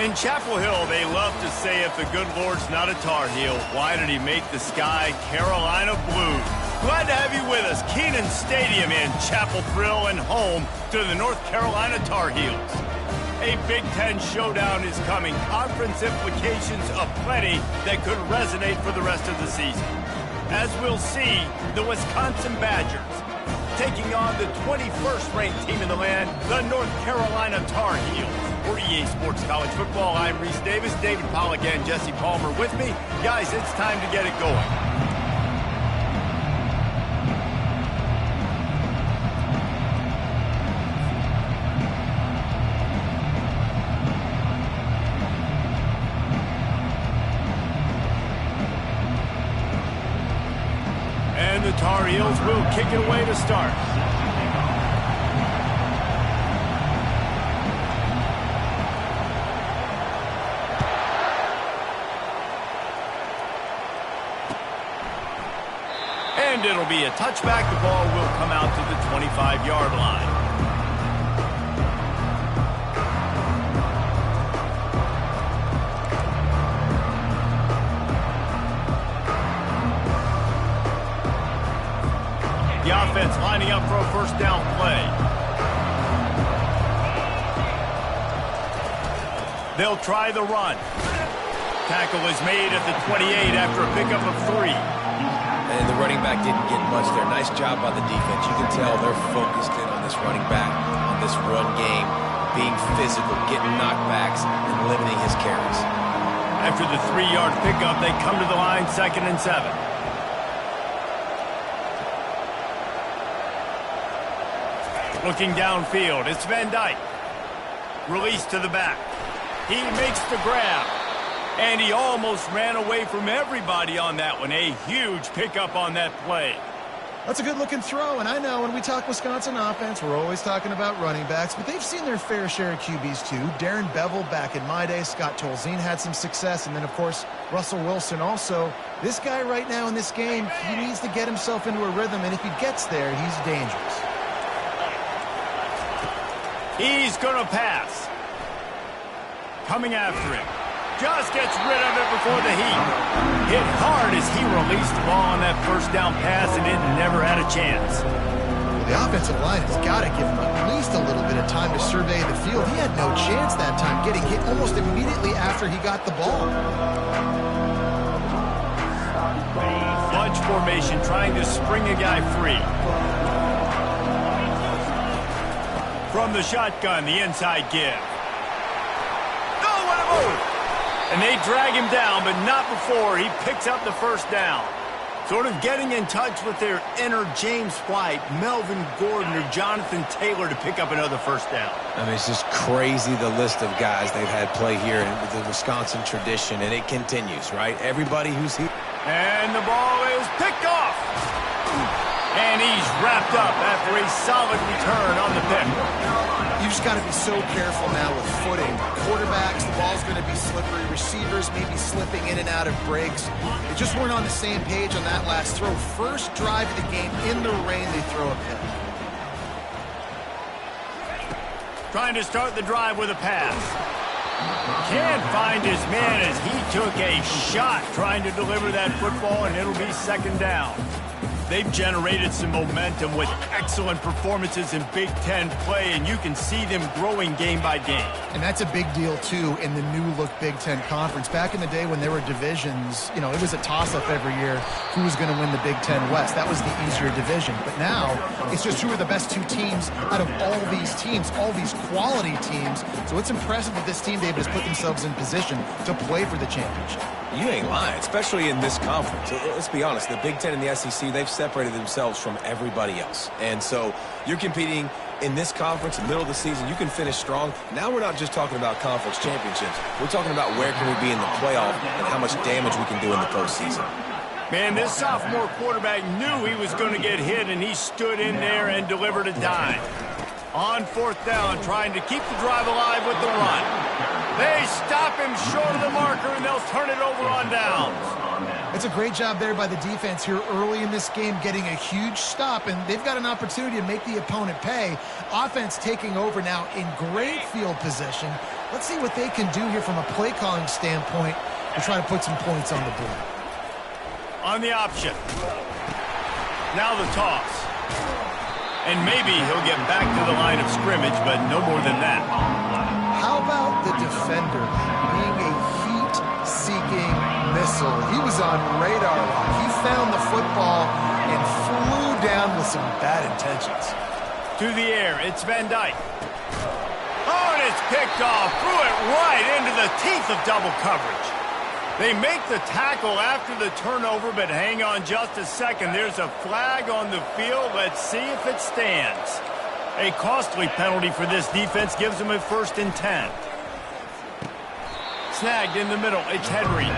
In Chapel Hill, they love to say if the good Lord's not a Tar Heel, why did he make the sky Carolina blue? Glad to have you with us. Kenan Stadium in Chapel Thrill and home to the North Carolina Tar Heels. A Big Ten showdown is coming. Conference implications aplenty that could resonate for the rest of the season. As we'll see, the Wisconsin Badgers taking on the 21st ranked team in the land, the North Carolina Tar Heels. For EA Sports College Football, I'm Reese Davis, David Pollack and Jesse Palmer with me. Guys, it's time to get it going. And the Tar Heels will kick it away to start. And it'll be a touchback. The ball will come out to the 25-yard line. The offense lining up for a first down play. They'll try the run. Tackle is made at the 28 after a pickup of 3. And the running back didn't get much there. Nice job by the defense. You can tell they're focused in on this running back, on this run game, being physical, getting knockbacks, and limiting his carries. After the 3-yard pickup, they come to the line, 2nd and 7. Looking downfield, it's Van Dyke. Release to the back. He makes the grab. And he almost ran away from everybody on that one. A huge pickup on that play. That's a good-looking throw, and I know when we talk Wisconsin offense, we're always talking about running backs, but they've seen their fair share of QBs too. Darren Bevel back in my day, Scott Tolzien had some success, and then, of course, Russell Wilson also. This guy right now in this game, he needs to get himself into a rhythm, and if he gets there, he's dangerous. He's going to pass. Coming after him. Just gets rid of it before the heat. Hit hard as he released the ball on that first down pass, and it never had a chance. Well, the offensive line has got to give him at least a little bit of time to survey the field. He had no chance that time, getting hit almost immediately after he got the ball. Bunch formation, trying to spring a guy free. From the shotgun, the inside give. Oh, what a move! And they drag him down, but not before he picks up the first down. Sort of getting in touch with their inner James White, Melvin Gordon, or Jonathan Taylor to pick up another first down. I mean, it's just crazy the list of guys they've had play here in the Wisconsin tradition, and it continues, right? Everybody who's here. And the ball is picked off. And he's wrapped up after a solid return on the pick. You just got to be so careful now with footing. Quarterbacks, the ball's going to be slippery. Receivers may be slipping in and out of breaks. They just weren't on the same page on that last throw. First drive of the game, in the rain, they throw a pick. Trying to start the drive with a pass. Can't find his man as he took a shot trying to deliver that football, and it'll be 2nd down. They've generated some momentum with excellent performances in Big Ten play, and you can see them growing game by game. And that's a big deal, too, in the new-look Big Ten Conference. Back in the day when there were divisions, you know, it was a toss-up every year who was going to win the Big Ten West. That was the easier division. But now, it's just who are the best 2 teams out of all these teams, all these quality teams. So it's impressive that this team, David, has put themselves in position to play for the championship. You ain't lying, especially in this conference. Let's be honest, the Big Ten and the SEC, they've separated themselves from everybody else. And so you're competing in this conference, in the middle of the season, you can finish strong. Now we're not just talking about conference championships. We're talking about where can we be in the playoff and how much damage we can do in the postseason. Man, this sophomore quarterback knew he was going to get hit, and he stood in there and delivered a dime. On 4th down, trying to keep the drive alive with the run. They stop him short of the marker, and they'll turn it over on downs. It's a great job there by the defense here early in this game, getting a huge stop, and they've got an opportunity to make the opponent pay. Offense taking over now in great field position. Let's see what they can do here from a play calling standpoint to try to put some points on the board. On the option. Now the toss. And maybe he'll get back to the line of scrimmage, but no more than that. How about the defender being a heat-seeking missile? He was on radar lock. He found the football and flew down with some bad intentions. To the air, it's Van Dyke. Oh, and it's picked off. Threw it right into the teeth of double coverage. They make the tackle after the turnover, but hang on just a second. There's a flag on the field. Let's see if it stands. A costly penalty for this defense gives them a 1st and 10. Snagged in the middle. It's Henry.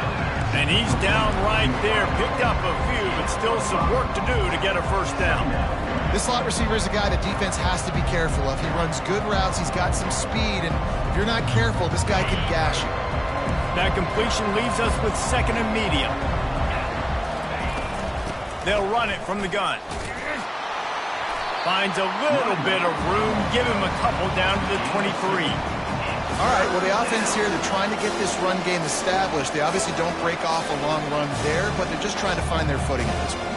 And he's down right there. Picked up a few, but still some work to do to get a 1st down. This slot receiver is a guy the defense has to be careful of. He runs good routes. He's got some speed. And if you're not careful, this guy can gash you. That completion leaves us with 2nd and medium. They'll run it from the gun. Finds a little bit of room. Give him a couple down to the 23. All right, well, the offense here, they're trying to get this run game established. They obviously don't break off a long run there, but they're just trying to find their footing at this point.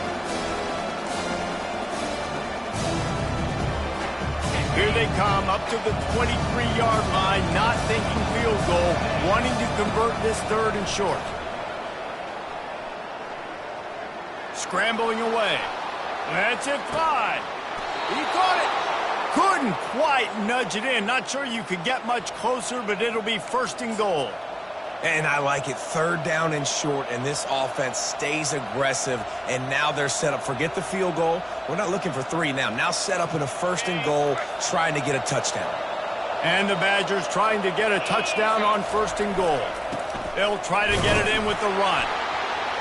Here they come up to the 23-yard line, not thinking field goal, wanting to convert this 3rd and short. Scrambling away. That's it fly. He caught it. Couldn't quite nudge it in. Not sure you could get much closer, but it'll be 1st and goal. And I like it. 3rd down and short, and this offense stays aggressive, and now they're set up. Forget the field goal. We're not looking for 3 now. Now set up in a 1st and goal, trying to get a touchdown. And the Badgers trying to get a touchdown on 1st and goal. They'll try to get it in with the run.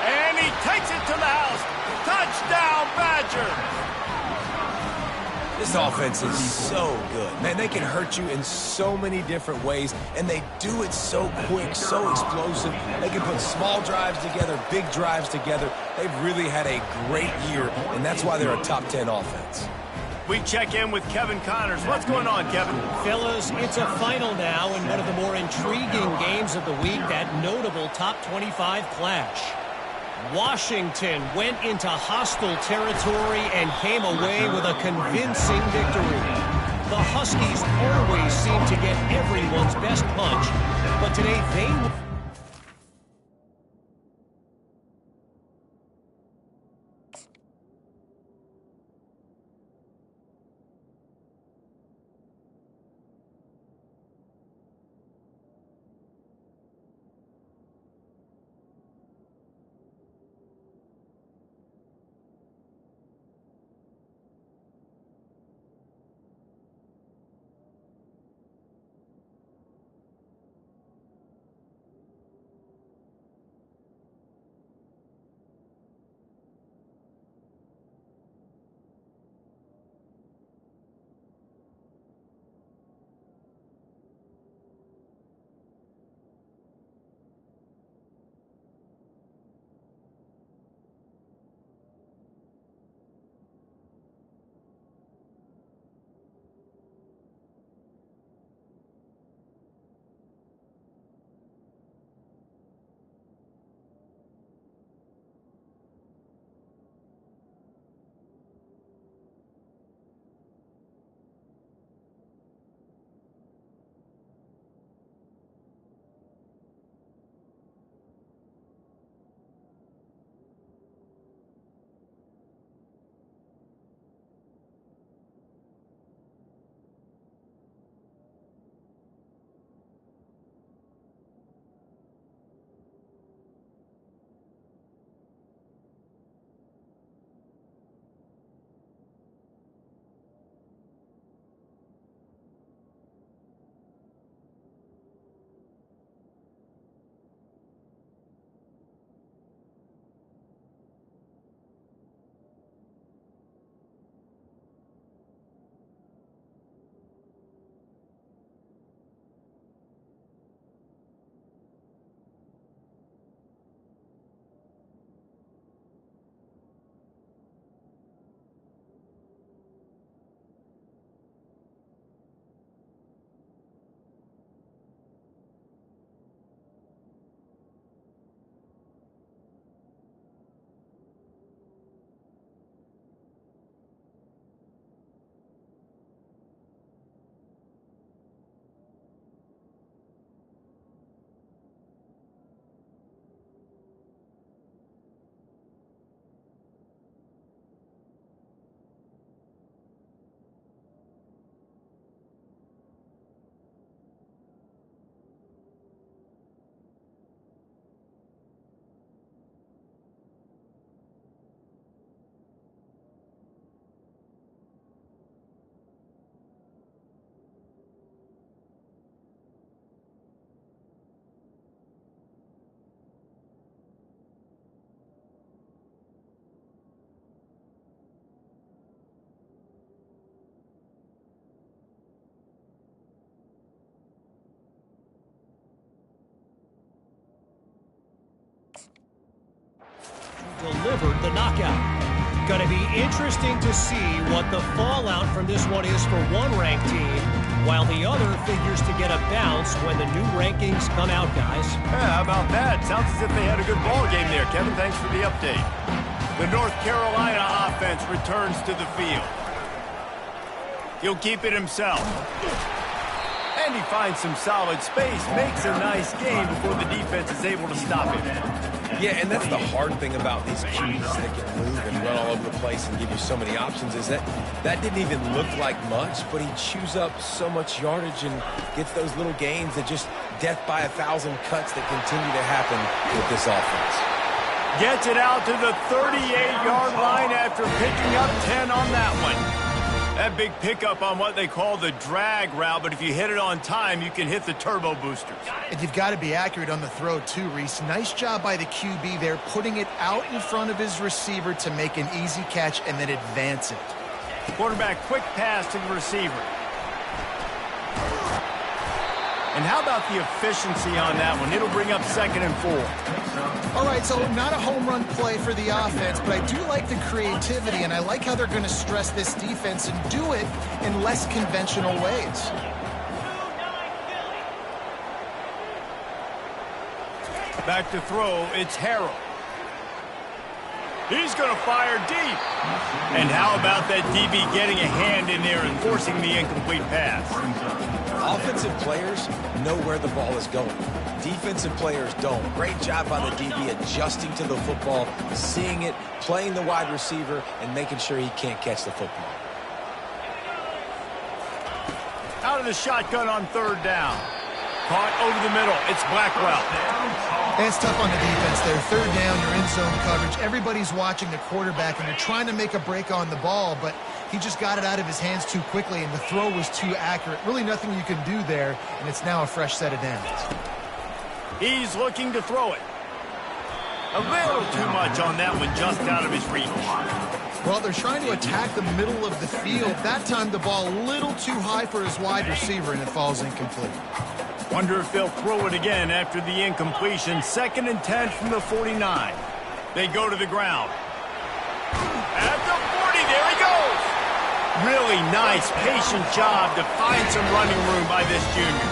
And he takes it to the house. Touchdown, Badgers! This offense is so good. Man, they can hurt you in so many different ways, and they do it so quick, so explosive. They can put small drives together, big drives together. They've really had a great year, and that's why they're a top 10 offense. We check in with Kevin Connors. What's going on, Kevin? Fellas, it's a final now in one of the more intriguing games of the week, that notable top 25 clash. Washington went into hostile territory and came away with a convincing victory. The Huskies always seem to get everyone's best punch, but today they... delivered the knockout. Going to be interesting to see what the fallout from this one is for one ranked team, while the other figures to get a bounce when the new rankings come out, guys. Yeah, how about that? Sounds as if they had a good ball game there. Kevin, thanks for the update. The North Carolina offense returns to the field. He'll keep it himself. And he finds some solid space, makes a nice game before the defense is able to stop him. Yeah, and that's the hard thing about these QBs that can move and run all over the place and give you so many options is that didn't even look like much, but he chews up so much yardage and gets those little gains that just death by 1,000 cuts that continue to happen with this offense. Gets it out to the 38-yard line after picking up 10 on that one. That big pickup on what they call the drag route, but if you hit it on time, you can hit the turbo boosters. And you've got to be accurate on the throw, too, Reese. Nice job by the QB there, putting it out in front of his receiver to make an easy catch and then advance it. Quarterback, quick pass to the receiver. And how about the efficiency on that one? It'll bring up 2nd and 4. All right, so not a home run play for the offense, but I do like the creativity, and I like how they're going to stress this defense and do it in less conventional ways. Back to throw, it's Harrell. He's going to fire deep. And how about that DB getting a hand in there and forcing the incomplete pass? Offensive players know where the ball is going. Defensive players don't. Great job by the DB adjusting to the football, seeing it, playing the wide receiver, and making sure he can't catch the football. Out of the shotgun on 3rd down. Caught over the middle. It's Blackwell. And it's tough on the defense there. 3rd down, you're in zone coverage. Everybody's watching the quarterback, and you're trying to make a break on the ball, but he just got it out of his hands too quickly, and the throw was too accurate. Really nothing you can do there, and it's now a fresh set of downs. He's looking to throw it. A little too much on that one, just out of his reach. Well, they're trying to attack the middle of the field. That time the ball a little too high for his wide receiver, and it falls incomplete. Wonder if they'll throw it again after the incompletion. 2nd and 10 from the 49. They go to the ground. At the 40, there he goes. Really nice, patient job to find some running room by this junior.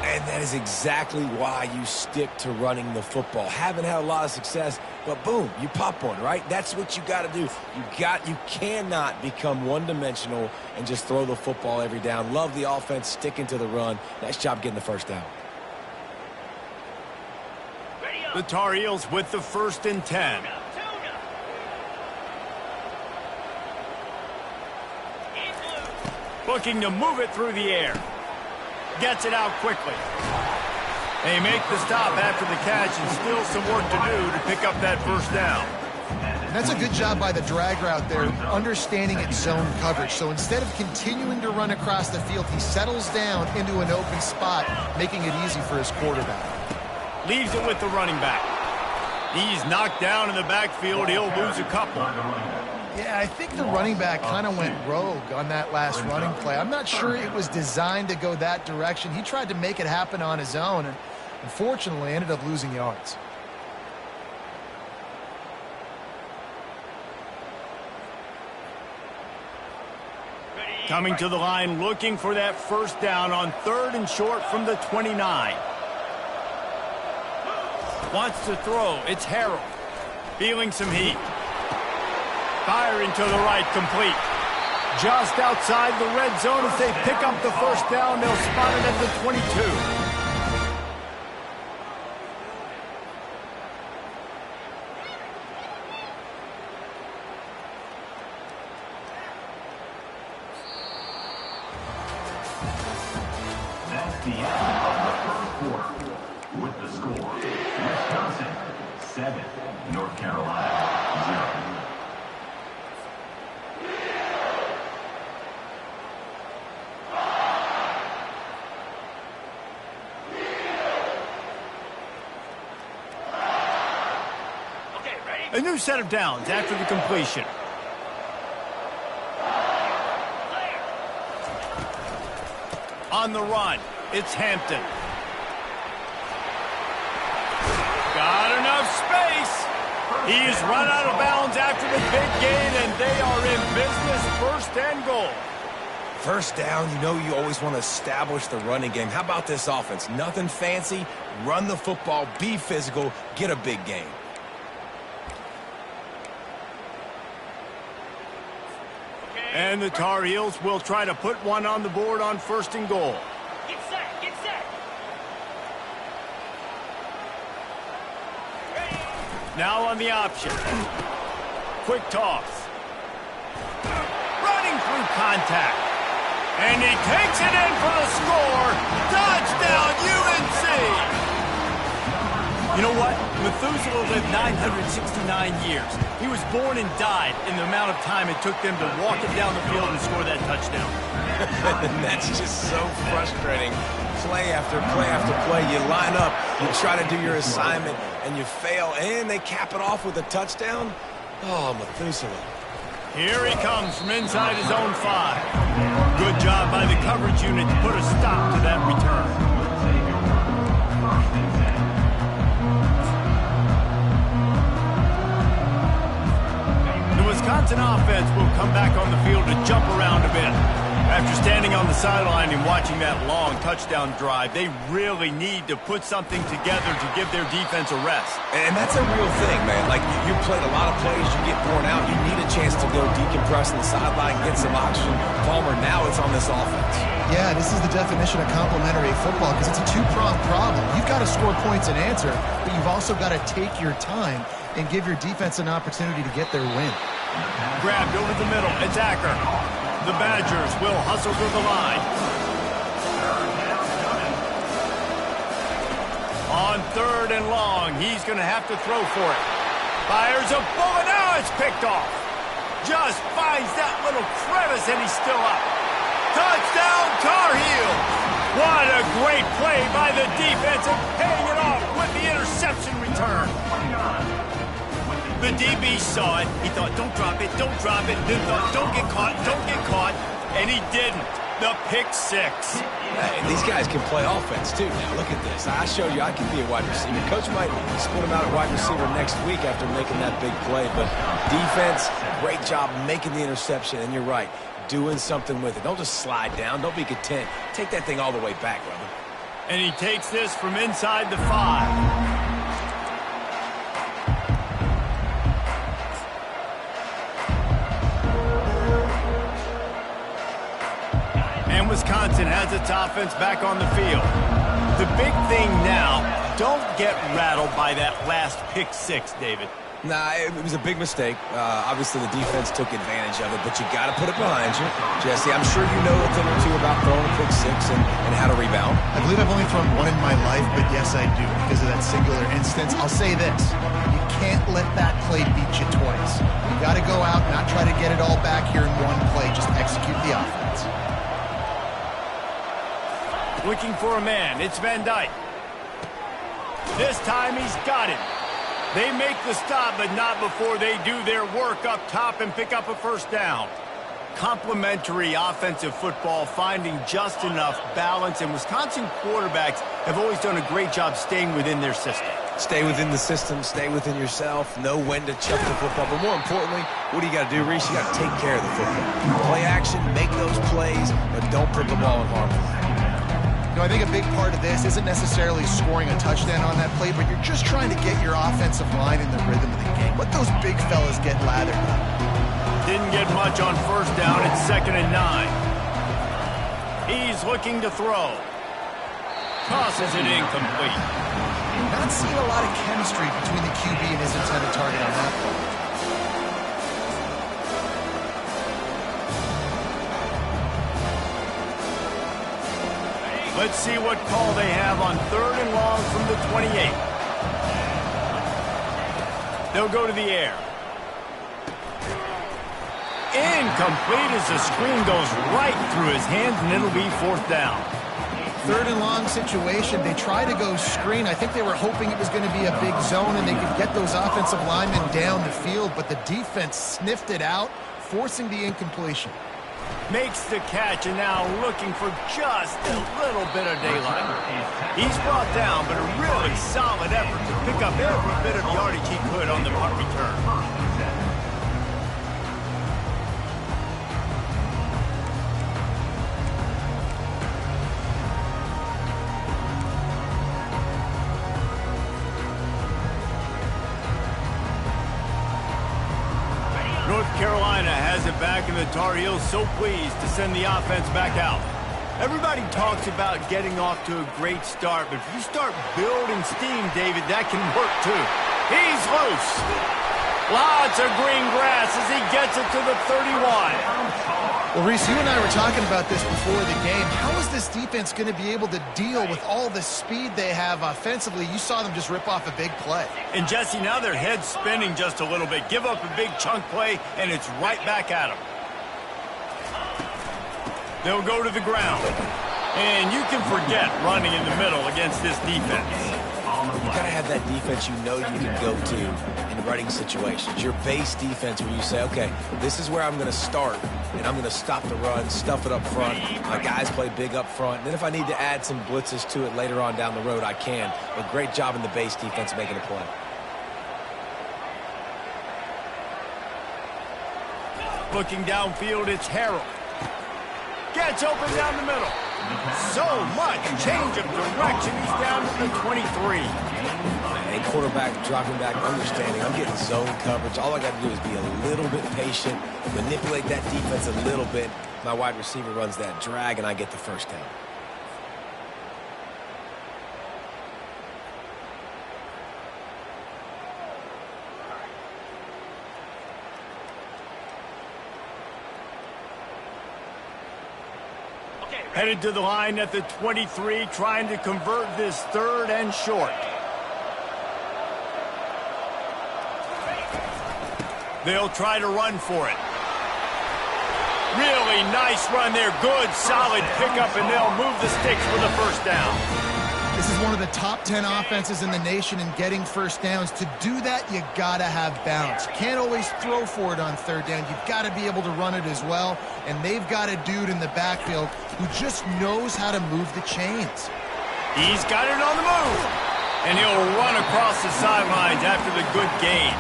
And that is exactly why you stick to running the football. Haven't had a lot of success, but boom, you pop one, right? That's what you got to do. You cannot become one-dimensional and just throw the football every down. Love the offense, sticking to the run. Nice job getting the 1st down. The Tar Heels with the 1st and 10. Looking to move it through the air. Gets it out quickly. They make the stop after the catch, and still some work to do to pick up that 1st down. And that's a good job by the drag route there, understanding its zone coverage. So instead of continuing to run across the field, he settles down into an open spot, making it easy for his quarterback. Leaves it with the running back. He's knocked down in the backfield. He'll lose a couple. Yeah, I think the running back kind of went rogue on that last running play. I'm not sure it was designed to go that direction. He tried to make it happen on his own, and unfortunately ended up losing yards. Coming to the line, looking for that 1st down on 3rd and short from the 29. Wants to throw. It's Harrell. Feeling some heat. Firing to the right, complete. Just outside the red zone as they pick up the 1st down. They'll spot it at the 22. That's the end of the 1st quarter. With the score, Wisconsin 7, North Carolina 0. A new set of downs after the completion. On the run, it's Hampton. Got enough space. He's run out of bounds after the big gain, and they are in business, 1st and goal. First down, you know you always want to establish the running game. How about this offense? Nothing fancy. Run the football, be physical, get a big gain. And the Tar Heels will try to put one on the board on 1st and goal. Get set, get set. Now on the option. Quick toss. Running through contact. And he takes it in for the score. Touchdown, UNC! You know what? Methuselah lived 969 years. He was born and died in the amount of time it took them to walk it down the field and score that touchdown. That's just so frustrating. Play after play after play. You line up, you try to do your assignment, and you fail, and they cap it off with a touchdown? Oh, Methuselah. Here he comes from inside his own 5. Good job by the coverage unit to put a stop to that return. The Wisconsin offense will come back on the field to jump around a bit. After standing on the sideline and watching that long touchdown drive, they really need to put something together to give their defense a rest. And that's a real thing, man. Like, you played a lot of plays, you get worn out, you need a chance to go decompress on the sideline, get some oxygen. Palmer, now it's on this offense. Yeah, this is the definition of complementary football because it's a two-pronged problem. You've got to score points and answer, but you've also got to take your time and give your defense an opportunity to get their win. Grabbed over the middle. It's Acker. The Badgers will hustle through the line. On 3rd and long, he's going to have to throw for it. Fires a bullet. Now it's picked off. Just finds that little crevice, and he's still up. Touchdown, Tar Heels. What a great play by the defense and paying it off with the interception return. The DB saw it. He thought, don't drop it, don't drop it. Then thought, don't get caught, don't get caught. And he didn't. The pick 6. Hey, these guys can play offense, too. Now, look at this. I showed you I can be a wide receiver. Coach might split him out at wide receiver next week after making that big play. But defense, great job making the interception. And you're right, doing something with it. Don't just slide down. Don't be content. Take that thing all the way back, brother. And he takes this from inside the 5. Wisconsin has its offense back on the field. The big thing now, don't get rattled by that last pick 6, David. Nah, it was a big mistake. Obviously, the defense took advantage of it, but you got to put it behind you. Jesse, I'm sure you know a thing or two about throwing a pick 6 and how to rebound. I believe I've only thrown one in my life, but yes, I do because of that singular instance. I'll say this. You can't let that play beat you twice. You got to go out and not try to get it all back here in one play. Just execute the offense. Looking for a man. It's Van Dyke. This time he's got him. They make the stop, but not before they do their work up top and pick up a 1st down. Complementary offensive football, finding just enough balance, and Wisconsin quarterbacks have always done a great job staying within their system. Stay within the system, stay within yourself, know when to chuck the football. But more importantly, what do you got to do, Reese? You got to take care of the football. Play action, make those plays, but don't put the ball in harm's way. You know, I think a big part of this isn't necessarily scoring a touchdown on that play, but you're just trying to get your offensive line in the rhythm of the game. Let those big fellas get lathered up. Didn't get much on 1st down. It's 2nd and 9. He's looking to throw. Tosses it incomplete. Not seeing a lot of chemistry between the QB and his intended target on that play. Let's see what call they have on 3rd and long from the 28. They'll go to the air. Incomplete as the screen goes right through his hands, and it'll be 4th down. 3rd and long situation. They try to go screen. I think they were hoping it was going to be a big zone and they could get those offensive linemen down the field, but the defense sniffed it out, forcing the incompletion. Makes the catch, and now looking for just a little bit of daylight. He's brought down, but a really solid effort to pick up every bit of yardage he could on the punt return. North Carolina has it back, and the Tar Heels so pleased to send the offense back out. Everybody talks about getting off to a great start, but if you start building steam, David, that can work too. He's loose. Lots of green grass as he gets it to the 31. Well, Reese, you and I were talking about this before the game. How is this defense going to be able to deal with all the speed they have offensively? You saw them just rip off a big play. And, Jesse, now their head's spinning just a little bit. Give up a big chunk play, and it's right back at them. They'll go to the ground. And you can forget running in the middle against this defense. You got to have that defense you know you can go to in running situations. Your base defense where you say, okay, this is where I'm going to start, and I'm going to stop the run, stuff it up front. My guys play big up front. And then if I need to add some blitzes to it later on down the road, I can. But great job in the base defense making a play. Looking downfield, it's Harrell. Gets open down the middle. So much change of direction. He's down to the 23. And quarterback dropping back, understanding I'm getting zone coverage. All I got to do is be a little bit patient, manipulate that defense a little bit. My wide receiver runs that drag, and I get the first down. Headed to the line at the 23, trying to convert this third and short. They'll try to run for it. Really nice run there. Good, solid pickup, and they'll move the sticks for the first down. This is one of the top 10 offenses in the nation in getting first downs. To do that, you got to have bounce. You can't always throw for it on third down. You've got to be able to run it as well, and they've got a dude in the backfield who just knows how to move the chains. He's got it on the move, and he'll run across the sidelines after the good gain.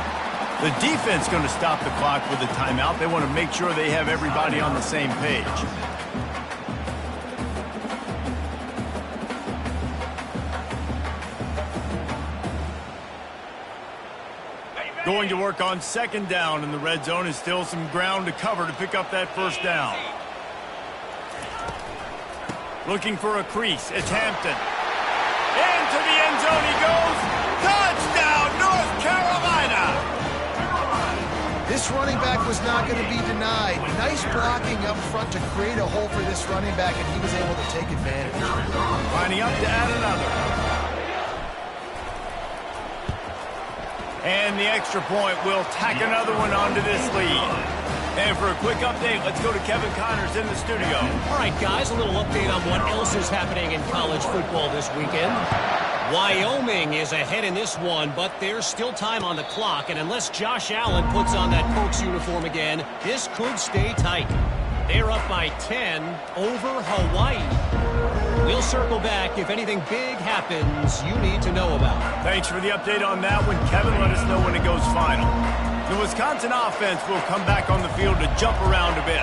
The defense going to stop the clock with a timeout. They want to make sure they have everybody on the same page. Going to work on second down, and the red zone is still some ground to cover to pick up that first down. Looking for a crease. It's Hampton. Into the end zone he goes. Touchdown, North Carolina! This running back was not going to be denied. Nice blocking up front to create a hole for this running back, and he was able to take advantage. Lining up to add another. And the extra point will tack another one onto this lead. And for a quick update, let's go to Kevin Connors in the studio. All right, guys, a little update on what else is happening in college football this weekend. Wyoming is ahead in this one, but there's still time on the clock, and unless Josh Allen puts on that Pokes uniform again, this could stay tight. They're up by 10 over Hawaii. We'll circle back if anything big happens you need to know about. Thanks for the update on that one, Kevin. Let us know when it goes final. The Wisconsin offense will come back on the field to jump around a bit.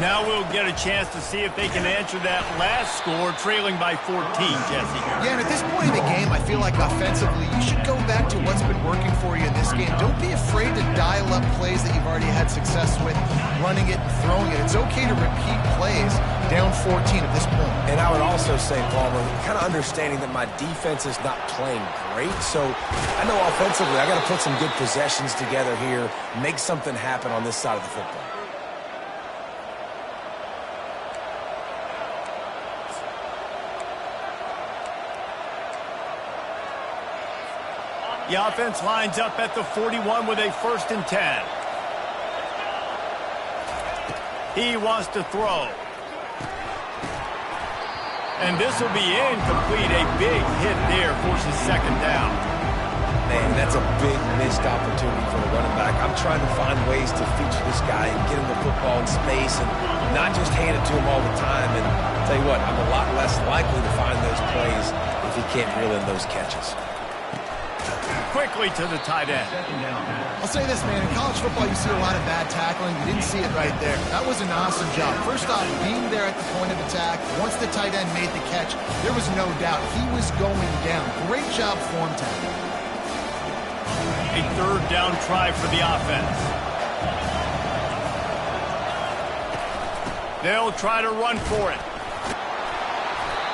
Now we'll get a chance to see if they can answer that last score, trailing by 14, Jesse. Yeah, and at this point in the game, I feel like offensively, you should go back to what's been working for you in this game. Don't be afraid to dial up plays that you've already had success with, running it and throwing it. It's okay to repeat plays down 14 at this point. And I would also say, Palmer, kind of understanding that my defense is not playing great, so I know offensively I got to put some good possessions together here, make something happen on this side of the football. The offense lines up at the 41 with a 1st and 10. He wants to throw. And this will be incomplete. A big hit there forces second down. And that's a big missed opportunity for the running back. I'm trying to find ways to feature this guy and get him the football in space and not just hand it to him all the time. And I'll tell you what, I'm a lot less likely to find those plays if he can't reel in those catches. Quickly to the tight end. I'll say this, man. In college football, you see a lot of bad tackling. You didn't see it right there. That was an awesome job. First off, being there at the point of attack. Once the tight end made the catch, there was no doubt he was going down. Great job form tackling. A third down try for the offense. They'll try to run for it.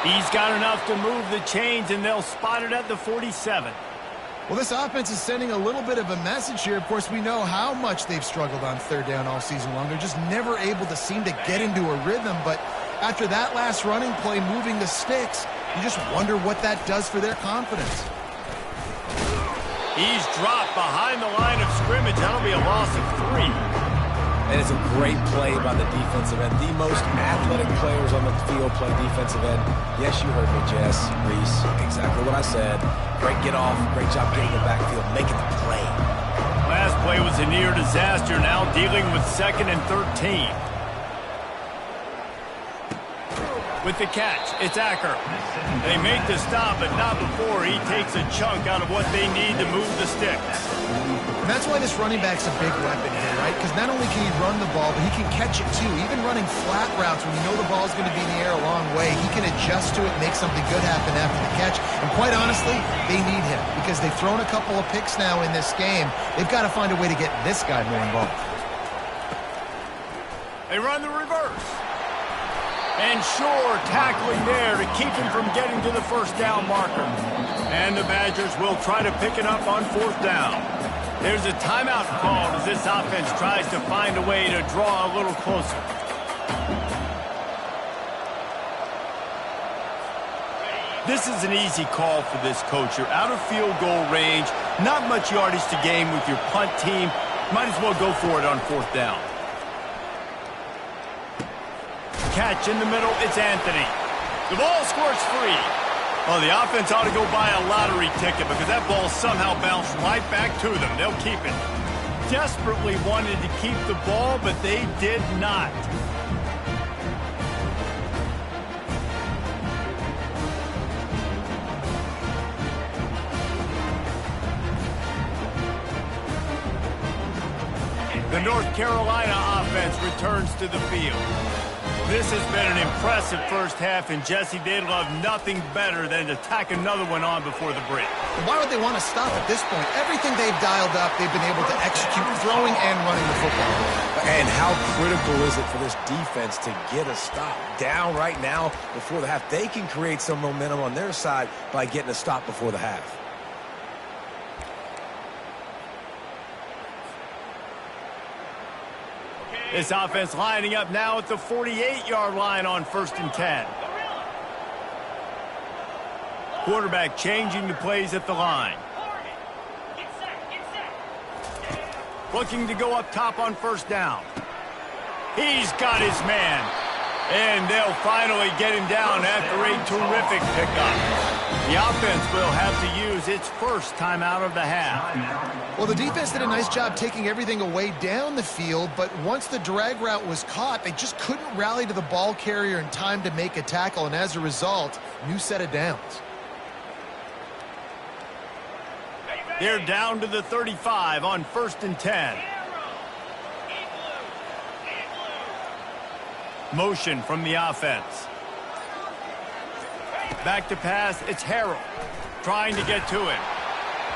He's got enough to move the chains, and they'll spot it at the 47. Well, this offense is sending a little bit of a message here. Of course, we know how much they've struggled on third down all season long. They're just never able to seem to get into a rhythm. But after that last running play, moving the sticks, you just wonder what that does for their confidence. He's dropped behind the line of scrimmage. That'll be a loss of 3. And it's a great play by the defensive end. The most athletic players on the field play defensive end. Yes, you heard me, Jess, Reese. Exactly what I said. Great get off. Great job getting the backfield, making the play. Last play was a near disaster. Now dealing with 2nd and 13. With the catch, it's Acker. They make the stop, but not before he takes a chunk out of what they need to move the sticks. And that's why this running back's a big weapon here, right? Because not only can he run the ball, but he can catch it too. Even running flat routes when you know the ball's going to be in the air a long way, he can adjust to it, make something good happen after the catch. And quite honestly, they need him because they've thrown a couple of picks now in this game. They've got to find a way to get this guy more involved. They run the reverse. And sure, tackling there to keep him from getting to the first down marker. And the Badgers will try to pick it up on 4th down. There's a timeout called as this offense tries to find a way to draw a little closer. This is an easy call for this coach. You're out of field goal range, not much yardage to gain with your punt team. Might as well go for it on 4th down. Catch in the middle, it's Anthony. The ball squirts free. Oh, the offense ought to go buy a lottery ticket because that ball somehow bounced right back to them. They'll keep it. Desperately wanted to keep the ball, but they did not. The North Carolina offense returns to the field. This has been an impressive first half, and Jesse, they'd love nothing better than to tack another one on before the break. Why would they want to stop at this point? Everything they've dialed up, they've been able to execute throwing and running the football. And how critical is it for this defense to get a stop down right now before the half? They can create some momentum on their side by getting a stop before the half. This offense lining up now at the 48-yard line on 1st and 10. Quarterback changing the plays at the line. Looking to go up top on 1st down. He's got his man. And they'll finally get him down after a terrific pickup. The offense will have to use its first timeout of the half. Well, the defense did a nice job taking everything away down the field, but once the drag route was caught, they just couldn't rally to the ball carrier in time to make a tackle, and as a result, new set of downs. They're down to the 35 on 1st and 10. Motion from the offense. Back to pass, it's Harrell. Trying to get to him.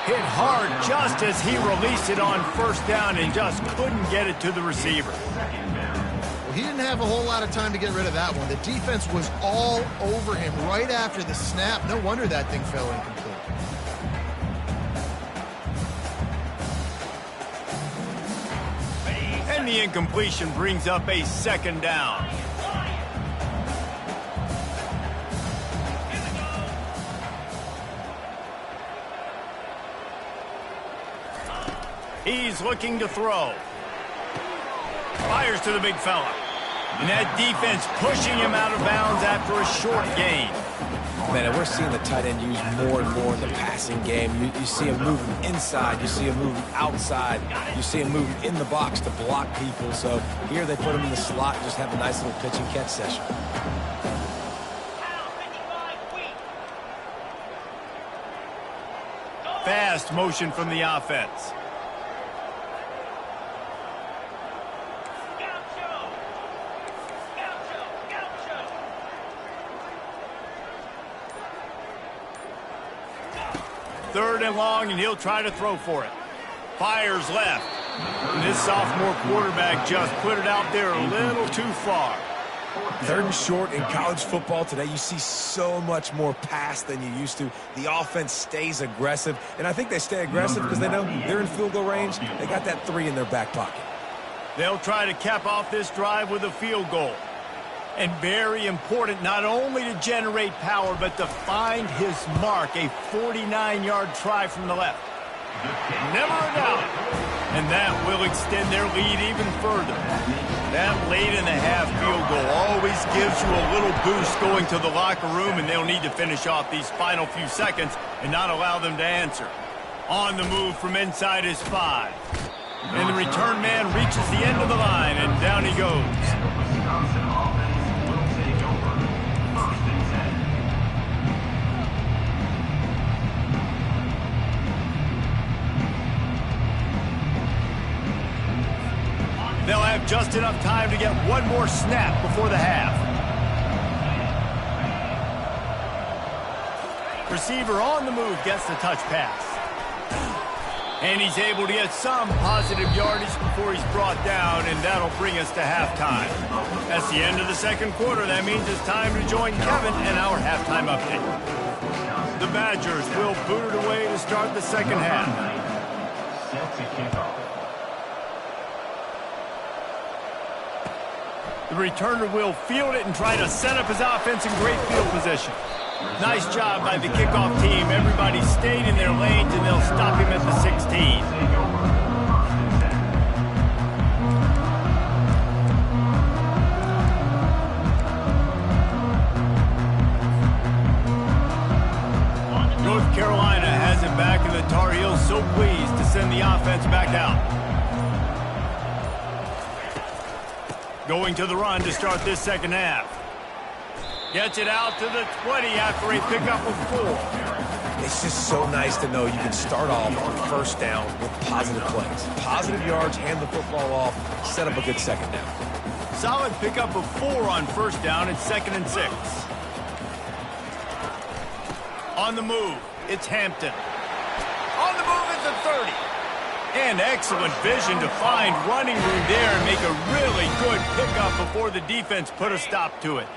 Hit hard just as he released it on 1st down and just couldn't get it to the receiver. Well, he didn't have a whole lot of time to get rid of that one. The defense was all over him right after the snap. No wonder that thing fell incomplete. And the incompletion brings up a 2nd down. He's looking to throw. Fires to the big fella. And that defense pushing him out of bounds after a short gain. Man, and we're seeing the tight end used more and more in the passing game. You see him moving inside. You see him moving outside. You see him moving in the box to block people. So here they put him in the slot and just have a nice little pitch and catch session. Fast motion from the offense. Third and long, and he'll try to throw for it. Fires left. And this sophomore quarterback just put it out there a little too far. Third and short in college football today, you see so much more pass than you used to. The offense stays aggressive, and I think they stay aggressive because they know they're in field goal range. They got that 3 in their back pocket. They'll try to cap off this drive with a field goal. And very important, not only to generate power, but to find his mark, a 49-yard try from the left. Never a doubt. And that will extend their lead even further. That late-in-the-half field goal always gives you a little boost going to the locker room, and they'll need to finish off these final few seconds and not allow them to answer. On the move from inside his 5. And the return man reaches the end of the line, and down he goes. They'll have just enough time to get one more snap before the half. Receiver on the move gets the touch pass. And he's able to get some positive yardage before he's brought down, and that'll bring us to halftime. That's the end of the second quarter. That means it's time to join Kevin and our halftime update. The Badgers will boot it away to start the second half. Set to kick off. The returner will field it and try to set up his offense in great field position. Nice job by the kickoff team. Everybody stayed in their lanes, and they'll stop him at the 16. North Carolina has it back, and the Tar Heels so pleased to send the offense back out. Going to the run to start this second half. Gets it out to the 20 after a pickup of 4. It's just so nice to know you can start off on first down with positive plays. Positive yards, hand the football off, set up a good second down. Solid pickup of 4 on first down. It's 2nd and 6. On the move, it's Hampton. On the move at the 30. And excellent vision to find running room there and make a really good pickup before the defense put a stop to it.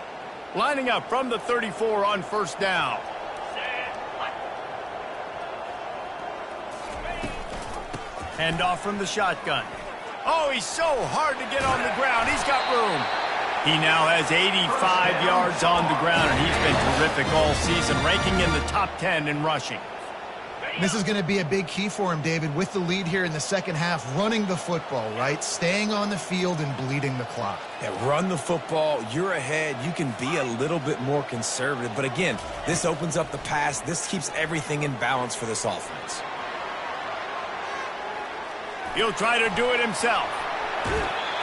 Lining up from the 34 on first down. Handoff from the shotgun. Oh, he's so hard to get on the ground. He's got room. He now has 85 yards on the ground, and he's been terrific all season, ranking in the top 10 in rushing. This is going to be a big key for him, David, with the lead here in the second half, running the football, right? Staying on the field and bleeding the clock. Yeah, run the football. You're ahead. You can be a little bit more conservative. But again, this opens up the pass. This keeps everything in balance for this offense. He'll try to do it himself.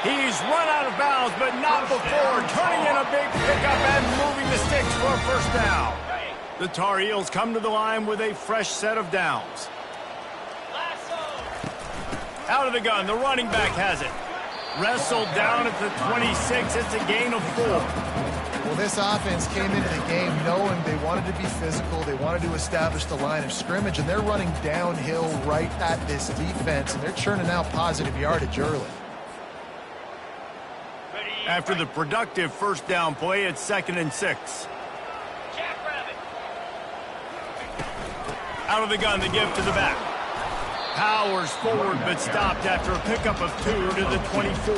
He's run out of bounds, but not before turning in a big pickup and moving the sticks for a first down. The Tar Heels come to the line with a fresh set of downs. Out of the gun, the running back has it. Wrestled down at the 26. It's a gain of 4. Well, this offense came into the game knowing they wanted to be physical. They wanted to establish the line of scrimmage, and they're running downhill right at this defense, and they're churning out positive yardage early. After the productive first down play, it's 2nd and 6. Out of the gun, the give to the back. Powers forward, but stopped after a pickup of 2 to the 24.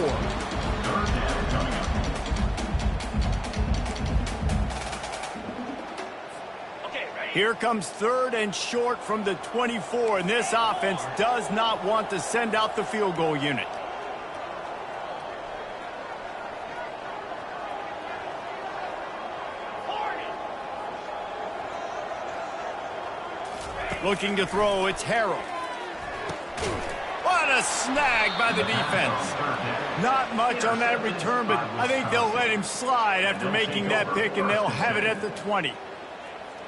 Here comes 3rd and short from the 24, and this offense does not want to send out the field goal unit. Looking to throw, it's Harrell. What a snag by the defense. Not much on that return, but I think they'll let him slide after making that pick, and they'll have it at the 20.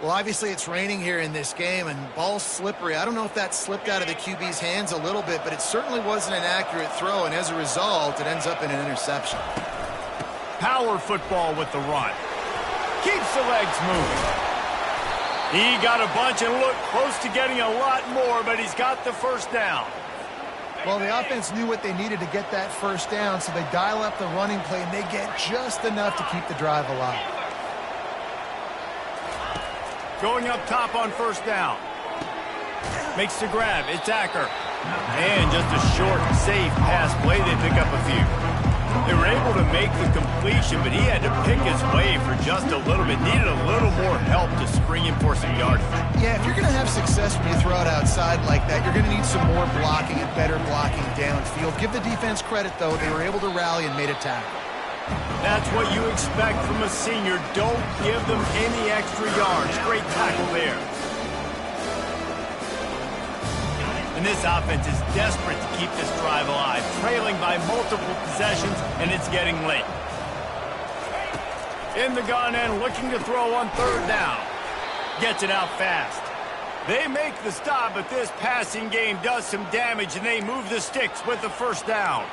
Well, obviously it's raining here in this game, and ball's slippery. I don't know if that slipped out of the QB's hands a little bit, but it certainly wasn't an accurate throw, and as a result, it ends up in an interception. Power football with the run. Keeps the legs moving. He got a bunch and looked close to getting a lot more, but he's got the first down. Well, the offense knew what they needed to get that first down, so they dial up the running play, and they get just enough to keep the drive alive. Going up top on first down. Makes the grab. It's Acker. And just a short, safe pass play. They pick up a few. They were able to make the completion, but he had to pick his way for just a little bit. Needed a little more help to spring him for some yardage. Yeah, if you're going to have success when you throw it outside like that, you're going to need some more blocking and better blocking downfield. Give the defense credit, though. They were able to rally and made a tackle. That's what you expect from a senior. Don't give them any extra yards. Great tackle there. And this offense is desperate to keep this drive alive, trailing by multiple possessions, and it's getting late. In the gun and looking to throw on third down. Gets it out fast. They make the stop, but this passing game does some damage, and they move the sticks with the first down.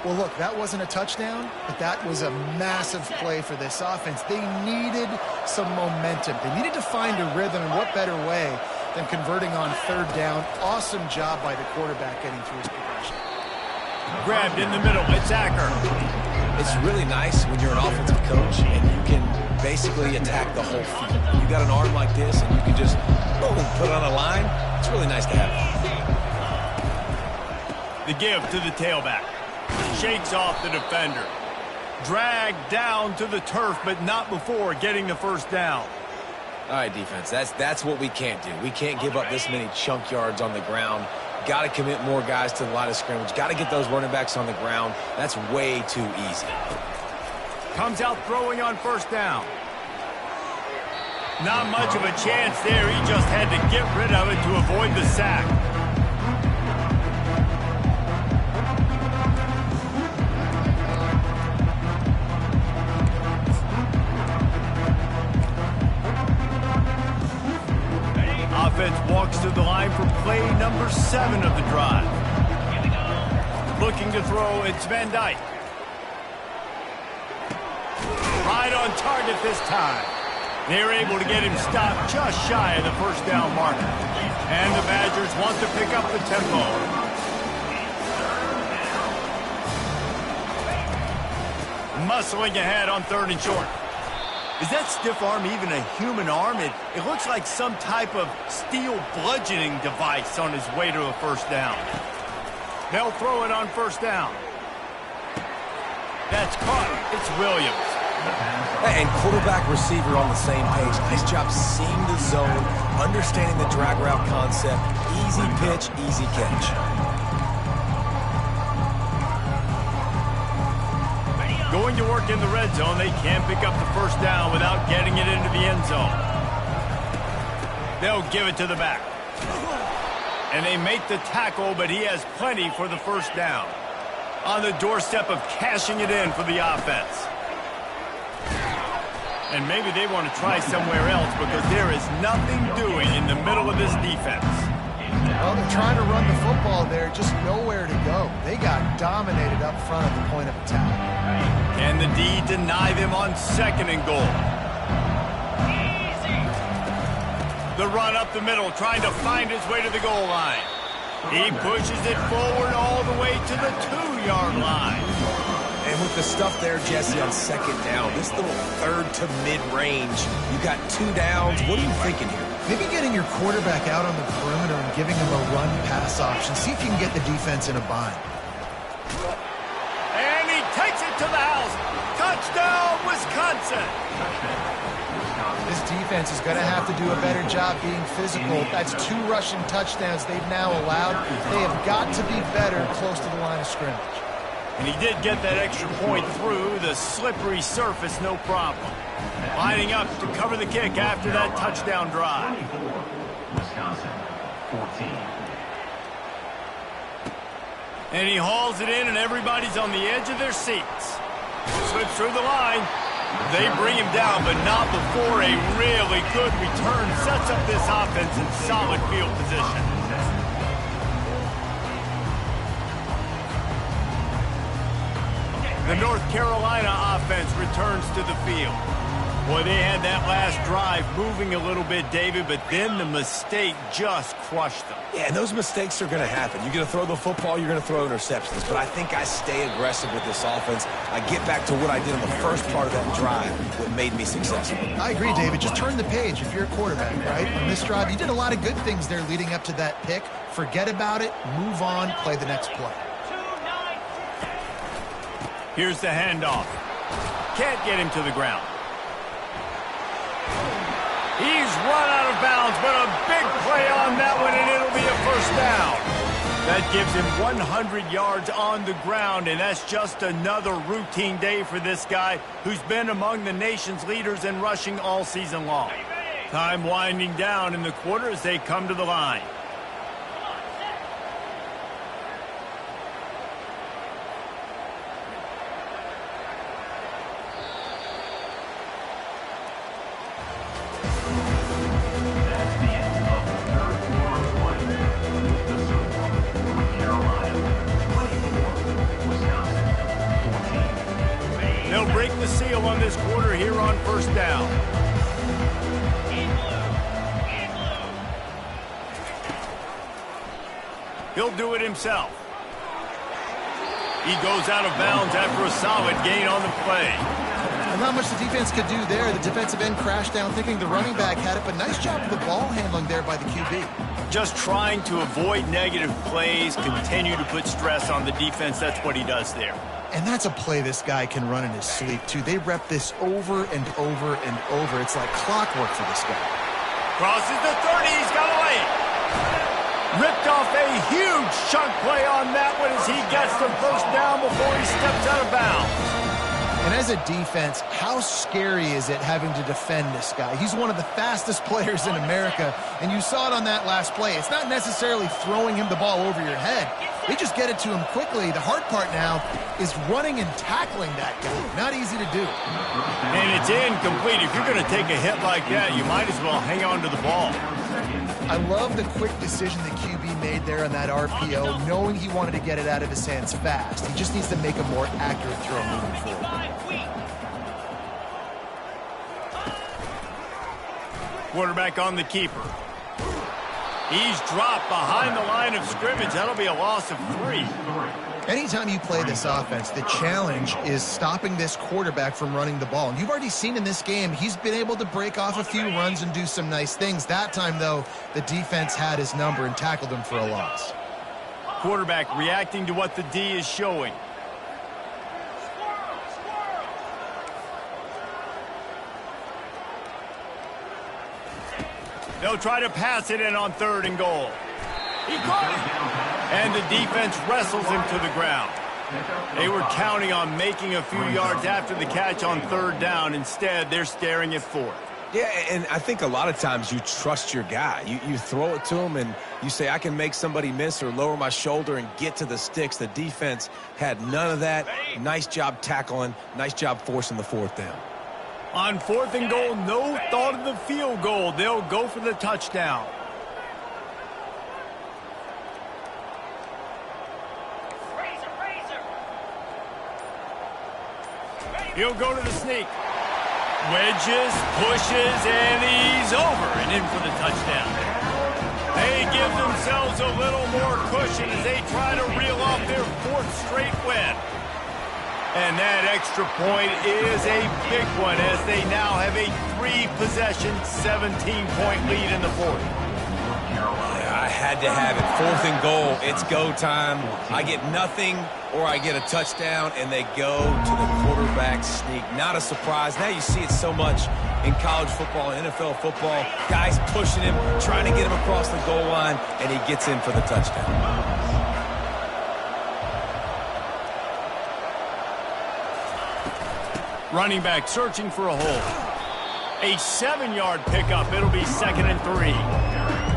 Well, look, that wasn't a touchdown, but that was a massive play for this offense. They needed some momentum. They needed to find a rhythm, and what better way than converting on third down. Awesome job by the quarterback getting through his progression. Grabbed in the middle. It's Acker. It's really nice when you're an offensive coach and you can basically attack the whole field. You got an arm like this and you can just boom, put it on a line. It's really nice to have. The give to the tailback. Shakes off the defender. Dragged down to the turf, but not before getting the first down. All right, defense, that's what we can't do. We can't give up this many chunk yards on the ground. Got to commit more guys to the line of scrimmage. Got to get those running backs on the ground. That's way too easy. Comes out throwing on first down. Not much of a chance there. He just had to get rid of it to avoid the sack. Offense walks to the line for play number 7 of the drive. Looking to throw, it's Van Dyke. Right on target this time. They're able to get him stopped just shy of the first down marker. And the Badgers want to pick up the tempo. Muscling ahead on third and short. Is that stiff arm even a human arm? It looks like some type of steel bludgeoning device on his way to a first down. They'll throw it on first down. That's caught. It's Williams. And quarterback receiver on the same page. Nice job seeing the zone, understanding the drag route concept. Easy pitch, easy catch. Going to work in the red zone, they can't pick up the first down without getting it into the end zone. They'll give it to the back. And they make the tackle, but he has plenty for the first down. On the doorstep of cashing it in for the offense. And maybe they want to try somewhere else because there is nothing doing in the middle of this defense. Well, they're trying to run the football there, just nowhere to go. They got dominated up front at the point of attack. Can the D deny them on second and goal? The run up the middle, trying to find his way to the goal line. He pushes it forward all the way to the 2-yard line. And with the stuff there, Jesse, on second down, this little third to mid-range, you got 2 downs. What are you thinking here? Maybe getting your quarterback out on the perimeter and giving him a run-pass option. See if you can get the defense in a bind. And he takes it to the house. Touchdown, Wisconsin. This defense is going to have to do a better job being physical. That's 2 rushing touchdowns they've now allowed. They have got to be better close to the line of scrimmage. And he did get that extra point through the slippery surface, no problem. Lining up to cover the kick after that touchdown drive. Wisconsin, 14. And he hauls it in, and everybody's on the edge of their seats. Slips through the line. They bring him down, but not before a really good return sets up this offense in solid field position. The North Carolina offense returns to the field. Boy, they had that last drive moving a little bit, David, but then the mistake just crushed them. Yeah, and those mistakes are going to happen. You're going to throw the football, you're going to throw interceptions. But I think I stay aggressive with this offense. I get back to what I did on the first part of that drive, what made me successful. I agree, David. Just turn the page if you're a quarterback, right? On this drive, you did a lot of good things there leading up to that pick. Forget about it, move on, play the next play. Here's the handoff. Can't get him to the ground. He's run out of bounds, but a big play on that one, and it'll be a first down. That gives him 100 yards on the ground, and that's just another routine day for this guy who's been among the nation's leaders in rushing all season long. Time winding down in the quarter as they come to the line. The seal on this quarter here on first down. He'll do it himself. He goes out of bounds after a solid gain on the play. And not much the defense could do there. The defensive end crashed down thinking the running back had it, but nice job of the ball handling there by the QB. Just trying to avoid negative plays, continue to put stress on the defense. That's what he does there. And that's a play this guy can run in his sleep, too. They rep this over and over and over. It's like clockwork for this guy. Crosses the 30. He's got a lane. Ripped off a huge chunk play on that one as he gets the first down before he steps out of bounds. And as a defense, how scary is it having to defend this guy? He's one of the fastest players in America, and you saw it on that last play. It's not necessarily throwing him the ball over your head. They just get it to him quickly. The hard part now is running and tackling that guy. Not easy to do. And it's incomplete. If you're going to take a hit like that, you might as well hang on to the ball. I love the quick decision the QB made there on that RPO, knowing he wanted to get it out of his hands fast. He just needs to make a more accurate throw moving forward. Quarterback on the keeper. He's dropped behind the line of scrimmage. That'll be a loss of 3. Anytime you play this offense, the challenge is stopping this quarterback from running the ball. And you've already seen in this game, he's been able to break off a few runs and do some nice things. That time, though, the defense had his number and tackled him for a loss. Quarterback reacting to what the D is showing. They'll try to pass it in on 3rd and goal. He caught it. And the defense wrestles him to the ground. They were counting on making a few yards after the catch on 3rd down. Instead, they're staring at 4th. Yeah, and I think a lot of times you trust your guy. You throw it to him and you say, I can make somebody miss or lower my shoulder and get to the sticks. The defense had none of that. Nice job tackling. Nice job forcing the 4th down. On 4th and goal, no thought of the field goal. They'll go for the touchdown. He'll go to the sneak. Wedges, pushes, and he's over and in for the touchdown. They give themselves a little more cushion as they try to reel off their 4th straight win. And that extra point is a big one as they now have a 3-possession, 17-point lead in the 4th. I had to have it. 4th and goal. It's go time. I get nothing or I get a touchdown, and they go to the quarterback sneak. Not a surprise. Now you see it so much in college football and NFL football. Guys pushing him, trying to get him across the goal line, and he gets in for the touchdown. Running back searching for a hole. A 7-yard pickup. It'll be 2nd and 3.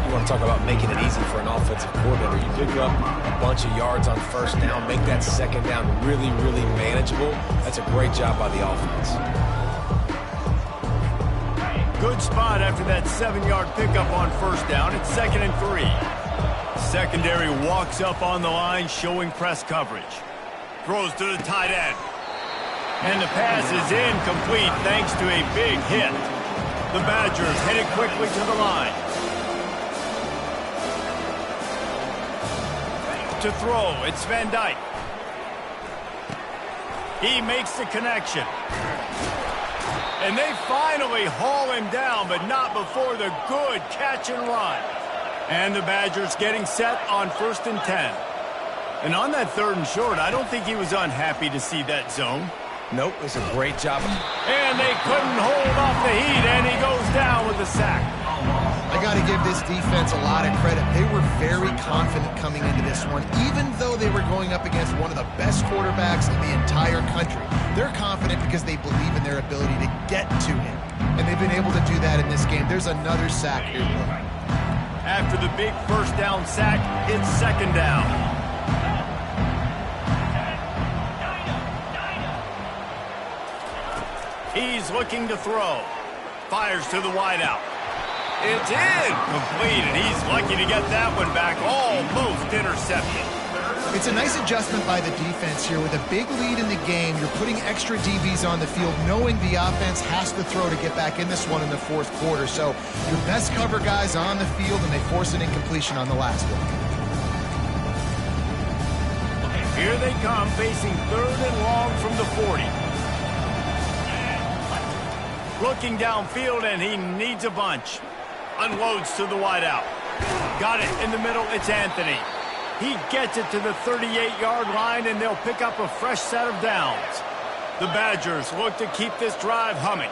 You want to talk about making it easy for an offensive coordinator. You pick up a bunch of yards on first down, make that second down really, really manageable. That's a great job by the offense. Good spot after that 7-yard pickup on first down. It's 2nd and 3. Secondary walks up on the line, showing press coverage. Throws to the tight end. And the pass is incomplete thanks to a big hit. The Badgers headed quickly to the line. To throw, it's Van Dyke. He makes the connection. And they finally haul him down, but not before the good catch and run. And the Badgers getting set on 1st and 10. And on that 3rd and short, I don't think he was unhappy to see that zone. Nope, it's a great job. And they couldn't hold off the heat, and he goes down with a sack. I got to give this defense a lot of credit. They were very confident coming into this one, even though they were going up against one of the best quarterbacks in the entire country. They're confident because they believe in their ability to get to him, and they've been able to do that in this game. There's another sack here. After the big first down sack, it's 2nd down. He's looking to throw. Fires to the wideout. It's incomplete, and he's lucky to get that one back, almost intercepted. It's a nice adjustment by the defense here. With a big lead in the game, you're putting extra DBs on the field, knowing the offense has to throw to get back in this one in the 4th quarter. So your best cover guys on the field, and they force an incompletion on the last one. Here they come, facing 3rd and long from the 40. Looking downfield, and he needs a bunch. Unloads to the wideout. Got it in the middle. It's Anthony. He gets it to the 38-yard line, and they'll pick up a fresh set of downs. The Badgers look to keep this drive humming.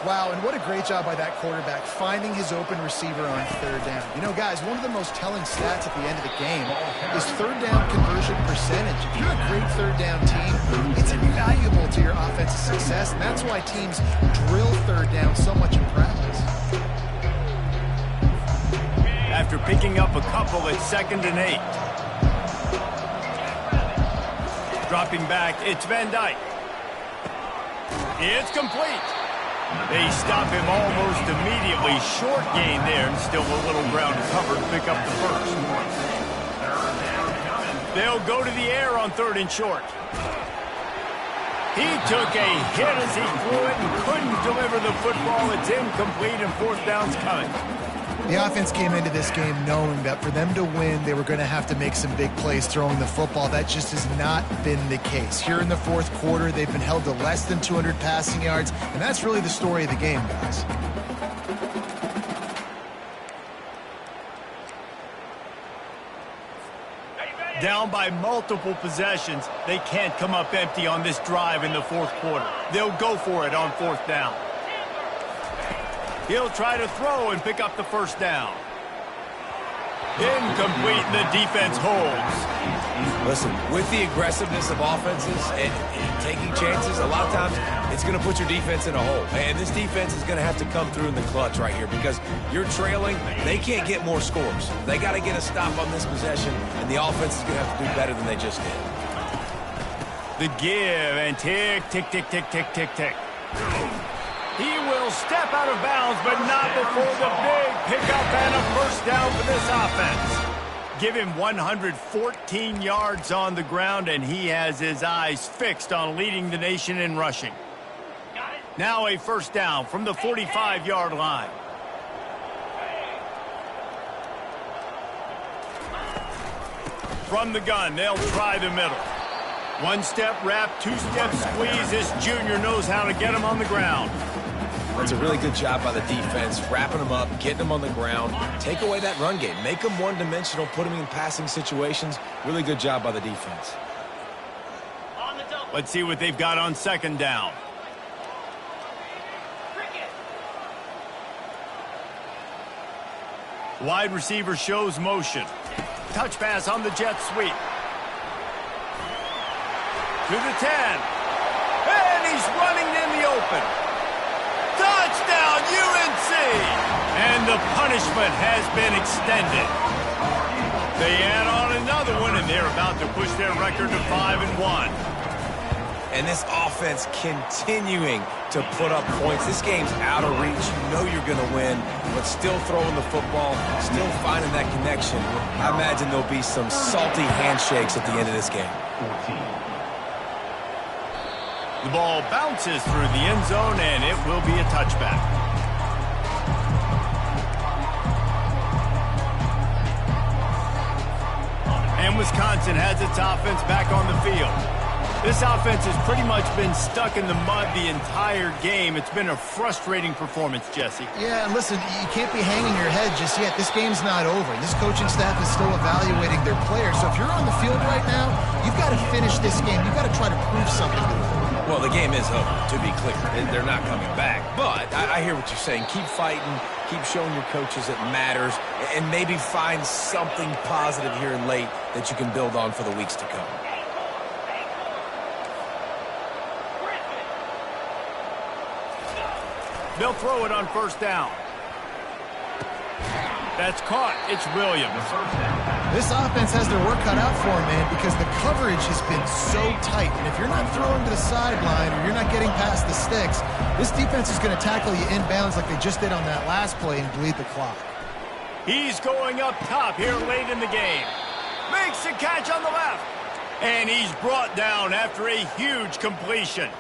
Wow, and what a great job by that quarterback, finding his open receiver on 3rd down. You know, guys, one of the most telling stats at the end of the game is 3rd down conversion percentage. If you're a great 3rd down team, it's invaluable to your offensive success, and that's why teams drill 3rd down so much in practice. After picking up a couple, it's 2nd and 8. Dropping back, it's Van Dyke. It's complete. They stop him almost immediately. Short gain there, and still a little ground covered to pick up the first. They'll go to the air on 3rd and short. He took a hit as he threw it and couldn't deliver the football. It's incomplete, and 4th down's coming. The offense came into this game knowing that for them to win, they were going to have to make some big plays throwing the football. That just has not been the case. Here in the 4th quarter, they've been held to less than 200 passing yards, and that's really the story of the game, guys. Down by multiple possessions, they can't come up empty on this drive in the 4th quarter. They'll go for it on 4th down. He'll try to throw and pick up the first down. Incomplete, and the defense holds. Listen, with the aggressiveness of offenses and taking chances, a lot of times it's going to put your defense in a hole. And this defense is going to have to come through in the clutch right here because you're trailing. They can't get more scores. They got to get a stop on this possession, and the offense is going to have to do better than they just did. The give, and tick, tick, tick, tick, tick, tick, tick. He will step out of bounds, but not before the big pickup and a first down for this offense. Give him 114 yards on the ground, and he has his eyes fixed on leading the nation in rushing. Now a first down from the 45-yard line. From the gun, they'll try the middle. One-step wrap, two-step squeeze. This junior knows how to get him on the ground. That's a really good job by the defense, wrapping them up, getting them on the ground. Take away that run game. Make them one-dimensional, put them in passing situations. Really good job by the defense. Let's see what they've got on 2nd down. Wide receiver shows motion. Touch pass on the jet sweep. To the 10. And he's running in the open. Touchdown, UNC! And the punishment has been extended. They add on another one, and they're about to push their record to 5-1. And this offense continuing to put up points. This game's out of reach. You know you're going to win, but still throwing the football, still finding that connection. I imagine there'll be some salty handshakes at the end of this game. 14. The ball bounces through the end zone, and it will be a touchback. And Wisconsin has its offense back on the field. This offense has pretty much been stuck in the mud the entire game. It's been a frustrating performance, Jesse. Yeah, and listen, you can't be hanging your head just yet. This game's not over. This coaching staff is still evaluating their players. So if you're on the field right now, you've got to finish this game. You've got to try to prove something to them. Well, the game is over, to be clear. They're not coming back. But I hear what you're saying. Keep fighting. Keep showing your coaches it matters. And maybe find something positive here in late that you can build on for the weeks to come. They'll throw it on first down. That's caught. It's Williams. This offense has their work cut out for them, man, because the coverage has been so tight. And if you're not throwing to the sideline or you're not getting past the sticks, this defense is going to tackle you inbounds like they just did on that last play and bleed the clock. He's going up top here late in the game. Makes the catch on the left. And he's brought down after a huge completion.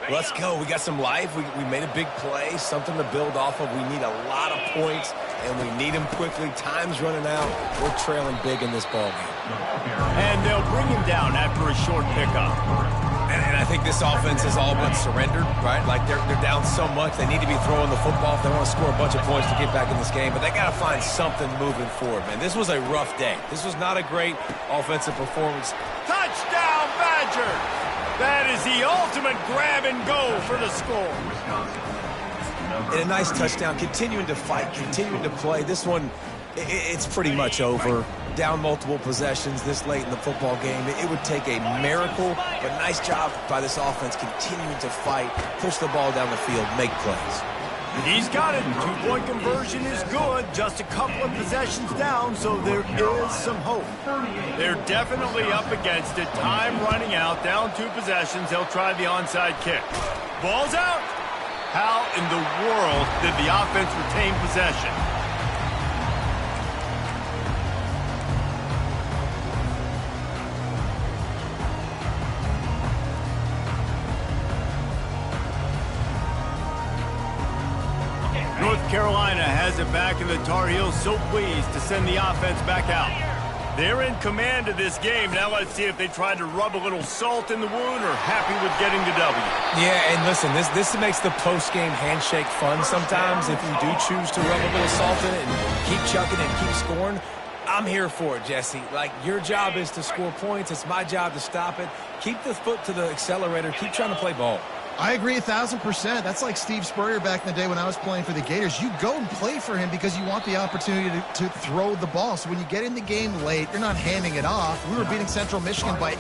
Let's go. We got some life. We made a big play, something to build off of. We need a lot of points, and we need them quickly. Time's running out. We're trailing big in this ballgame. And they'll bring him down after a short pickup. And I think this offense is all but surrendered, right? Like they're down so much. They need to be throwing the football if they want to score a bunch of points to get back in this game. But they got to find something moving forward, man. This was a rough day. This was not a great offensive performance. Touchdown, Badgers! That is the ultimate grab and go for the score. And a nice touchdown, continuing to fight, continuing to play. This one, it's pretty much over. Down multiple possessions this late in the football game. It would take a miracle, but nice job by this offense continuing to fight, push the ball down the field, make plays. He's got it. Two-point conversion is good. Just a couple of possessions down, so there is some hope. They're definitely up against it. Time running out. Down 2 possessions. They'll try the onside kick. Ball's out. How in the world did the offense retain possession? North Carolina has it back, and the Tar Heels so pleased to send the offense back out. They're in command of this game. Now let's see if they tried to rub a little salt in the wound or happy with getting the W. Yeah, and listen, this makes the post-game handshake fun sometimes. If you do choose to rub a little salt in it and keep chucking and keep scoring, I'm here for it, Jesse. Like, your job is to score points. It's my job to stop it. Keep the foot to the accelerator. Keep trying to play ball. I agree 1,000%. That's like Steve Spurrier back in the day when I was playing for the Gators. You go and play for him because you want the opportunity to throw the ball. So when you get in the game late, you're not handing it off. We were beating Central Michigan by